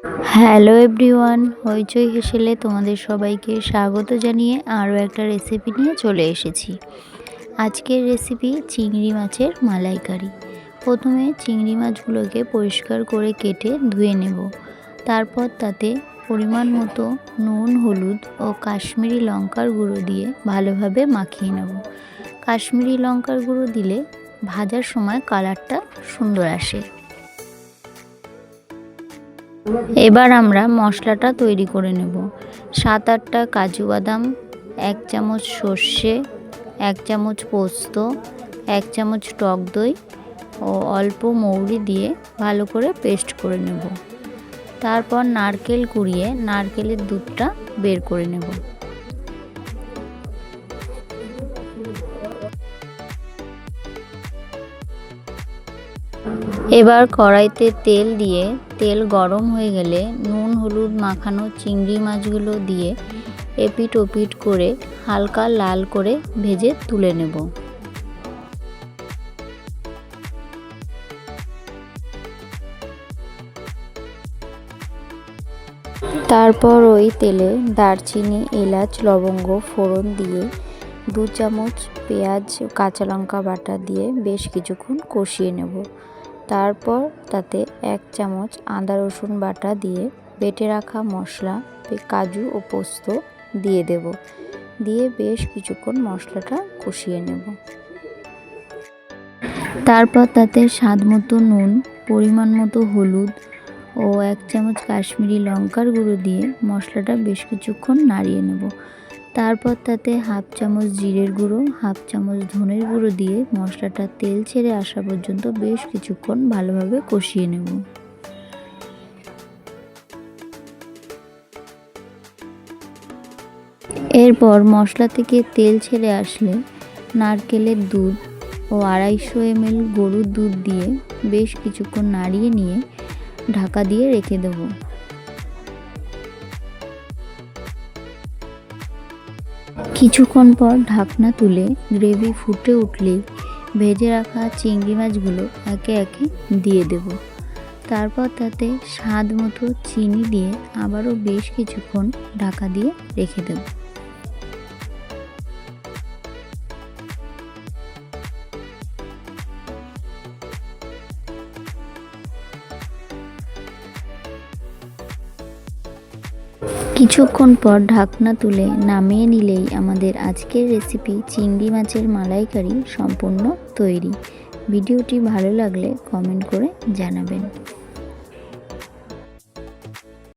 Hello everyone, হইচই হেসেলে তোমাদের সবাইকে স্বাগত জানিয়ে আরও একটা রেসিপি নিয়ে চলে এসেছি। আজকের রেসিপি চিংড়ি মাছের মালাইকারি। প্রথমে চিংড়ি মাছগুলোকে পরিষ্কার করে কেটে ধুয়ে নেব। তারপর তাতে পরিমাণ মতো নুন, হলুদ ও কাশ্মীরি লঙ্কার গুঁড়ো দিয়ে ভালোভাবে মাখিয়ে নেব। কাশ্মীরি লঙ্কার গুঁড়ো দিলে ভাজার সময় কালারটা সুন্দর আসে। এবার আমরা মশলাটা তৈরি করে নেব। 7-8টা কাজু বাদাম, 1 চামচ সর্ষে, 1 চামচ পোস্ত, 1 চামচ টক দই ও অল্প মৌরি দিয়ে ভালো করে পেস্ট করে নেব। তারপর নারকেল কুড়িয়ে নারকেলের দুধটা বের করে নেব। এবার কড়াইতে তেল দিয়ে তেল গরম হয়ে গেলে নুন হলুদ মাখানো চিংড়ি মাছগুলো দিয়ে এপিট ওপিট করে হালকা লাল করে ভেজে তুলে নেব। তারপর ওই তেলে দারচিনি, এলাচ, লবঙ্গ ফোড়ন দিয়ে 2 চামচ পেঁয়াজ কাঁচা লঙ্কা বাটা দিয়ে বেশ কিছুক্ষণ কষিয়ে নেব। তারপর তাতে 1 চামচ আদা রসুন বাটা দিয়ে বেটে রাখা মশলা কাজু ও পোস্ত দিয়ে দেব। দিয়ে বেশ কিছুক্ষণ মশলাটা কষিয়ে নেব। তারপর তাতে স্বাদ মতো নুন, পরিমাণ মতো হলুদ ও 1 চামচ কাশ্মীরি লঙ্কার গুঁড়ো দিয়ে মশলাটা বেশ কিছুক্ষণ নাড়িয়ে নেব। তারপর তাতে 1/2 চামচ জিরের গুঁড়ো, 1/2 চামচ ধনের গুঁড়ো দিয়ে মশলাটা তেল ছেড়ে আসা পর্যন্ত বেশ কিছুক্ষণ ভালোভাবে কষিয়ে নেব। এরপর মশলা থেকে তেল ছেড়ে আসলে নারকেলের দুধ ও 250 ml গরুর দুধ দিয়ে বেশ কিছুক্ষণ নাড়িয়ে নিয়ে ঢাকা দিয়ে রেখে দেব। কিছুক্ষণ পর ঢাকনা তুলে গ্রেভি ফুটে উঠলেই ভেজে রাখা চিংড়ি মাছগুলো একে একে দিয়ে দেব। তারপর তাতে স্বাদ মতো চিনি দিয়ে আবারও বেশ কিছুক্ষণ ঢাকা দিয়ে রেখে দেব। কিছুক্ষণ পর ঢাকনা তুলে নামিয়ে নিলেই আমাদের আজকের রেসিপি চিংড়ি মাছের মালাইকারি সম্পূর্ণ তৈরি। ভিডিওটি ভালো লাগলে কমেন্ট করে জানাবেন।